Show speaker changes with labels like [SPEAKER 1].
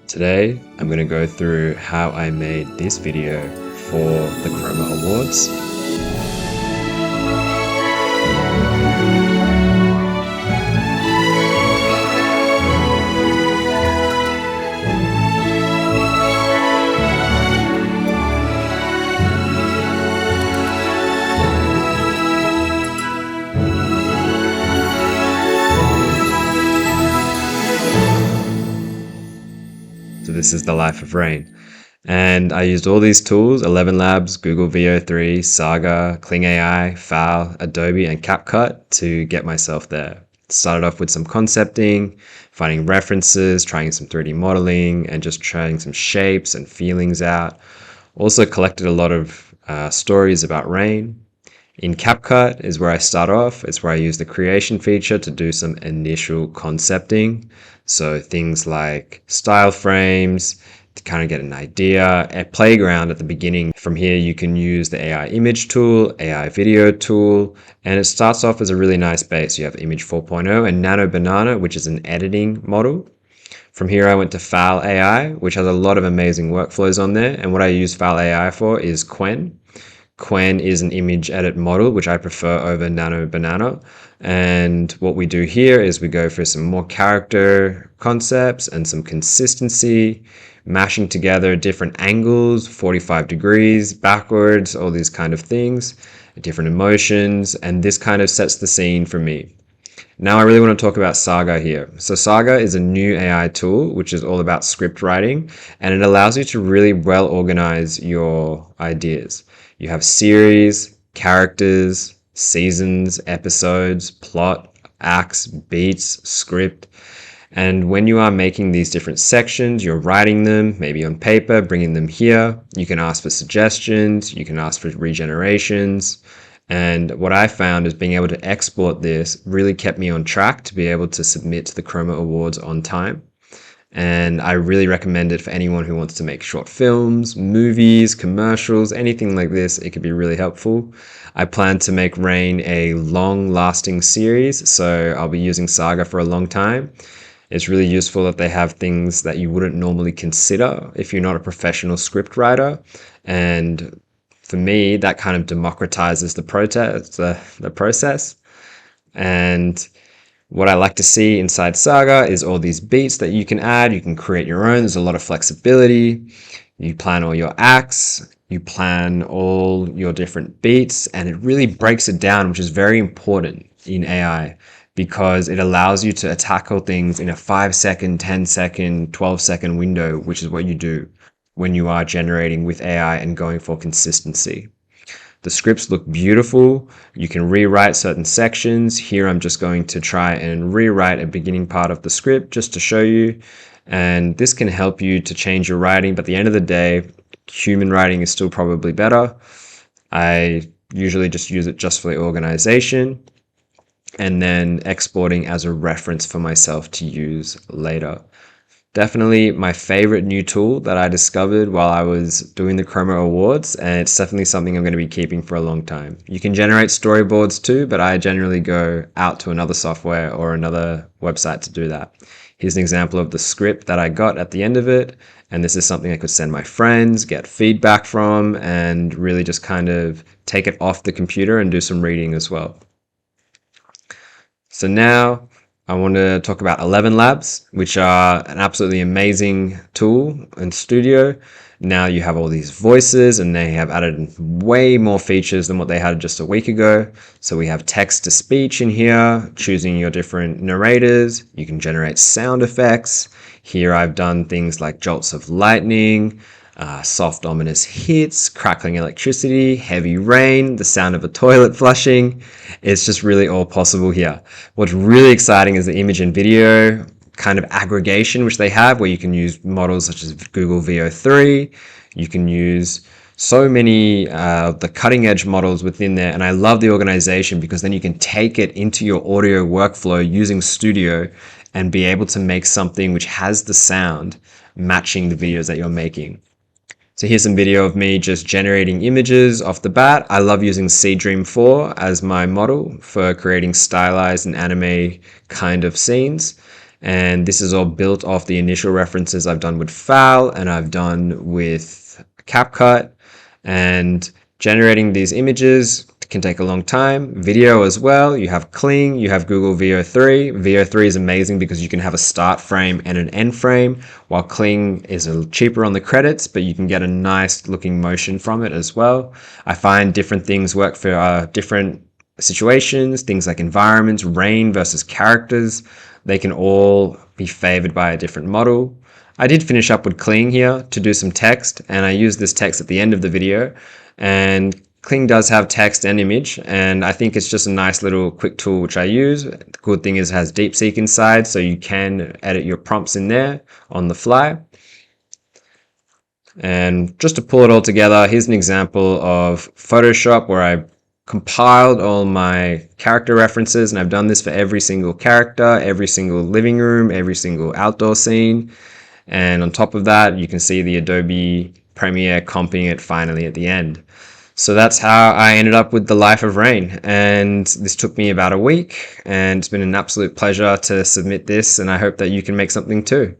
[SPEAKER 1] Today, I'm going to go through how I made this video for the Chroma Awards. So this is the life of Rain. And I used all these tools, ElevenLabs, Google Veo 3, Saga, Kling AI, Foul, Adobe, and Capcut to get myself there. Started off with some concepting, finding references, trying some 3D modeling, and just trying some shapes and feelings out. Also collected a lot of stories about Rain. In Capcut is where I start off. It's where I use the creation feature to do some initial concepting. So things like style frames, to kind of get an idea, a playground at the beginning. From here, you can use the AI image tool, AI video tool, and it starts off as a really nice base. You have image 4.0 and Nano Banana, which is an editing model. From here, I went to Foul AI, which has a lot of amazing workflows on there. And what I use Foul AI for is Qwen. Qwen is an image edit model, which I prefer over Nano Banana. And what we do here is we go for some more character concepts and some consistency, mashing together different angles, 45 degrees, backwards, all these kind of things, different emotions, and this kind of sets the scene for me. Now I really want to talk about Saga here. So Saga is a new AI tool, which is all about script writing, and it allows you to really well organize your ideas. You have series, characters, seasons, episodes, plot, acts, beats, script. And when you are making these different sections, you're writing them, maybe on paper, bringing them here. You can ask for suggestions, you can ask for regenerations. And what I found is being able to export this really kept me on track to be able to submit to the Chroma Awards on time. And I really recommend it for anyone who wants to make short films, movies, commercials, anything like this. It could be really helpful. I plan to make Rain a long-lasting series, so I'll be using Saga for a long time. It's really useful that they have things that you wouldn't normally consider if you're not a professional script writer. And for me, that kind of democratizes the process. And what I like to see inside Saga is all these beats that you can add. You can create your own. There's a lot of flexibility. You plan all your acts. You plan all your different beats. And it really breaks it down, which is very important in AI because it allows you to tackle things in a 5-second, 10-second, 12-second window, which is what you do when you are generating with AI and going for consistency. The scripts look beautiful. You can rewrite certain sections. Here I'm just going to try and rewrite a beginning part of the script just to show you. And this can help you to change your writing, but at the end of the day, human writing is still probably better. I usually just use it just for the organization and then exporting as a reference for myself to use later. Definitely my favorite new tool that I discovered while I was doing the Chroma Awards, and it's definitely something I'm going to be keeping for a long time. You can generate storyboards too, but I generally go out to another software or another website to do that. Here's an example of the script that I got at the end of it, and this is something I could send my friends, get feedback from, and really just kind of take it off the computer and do some reading as well. So now I want to talk about ElevenLabs, which are an absolutely amazing tool and studio. Now you have all these voices and they have added way more features than what they had just a week ago. So we have text to speech in here, choosing your different narrators. You can generate sound effects. Here I've done things like jolts of lightning, soft ominous hits, crackling electricity, heavy rain, the sound of a toilet flushing. It's just really all possible here. What's really exciting is the image and video kind of aggregation which they have, where you can use models such as Google Veo 3. You can use so many the cutting edge models within there, and I love the organization because then you can take it into your audio workflow using Studio and be able to make something which has the sound matching the videos that you're making. So here's some video of me just generating images off the bat. I love using Dream 4 as my model for creating stylized and anime kind of scenes. And this is all built off the initial references I've done with Foul and I've done with Capcut. And generating these images can take a long time. Video as well. You have Kling, you have Google Veo 3. Veo 3 is amazing because you can have a start frame and an end frame, while Kling is a little cheaper on the credits, but you can get a nice looking motion from it as well. I find different things work for different situations, things like environments, rain versus characters. They can all be favored by a different model. I did finish up with Kling here to do some text, and I used this text at the end of the video. And Kling does have text and image, and I think it's just a nice little quick tool which I use. The good thing is it has DeepSeek inside, so you can edit your prompts in there on the fly. And just to pull it all together, here's an example of Photoshop where I compiled all my character references, and I've done this for every single character, every single living room, every single outdoor scene. And on top of that, you can see the Adobe Premiere comping it finally at the end. So that's how I ended up with The Life of Rain. And this took me about a week, and it's been an absolute pleasure to submit this, and I hope that you can make something too.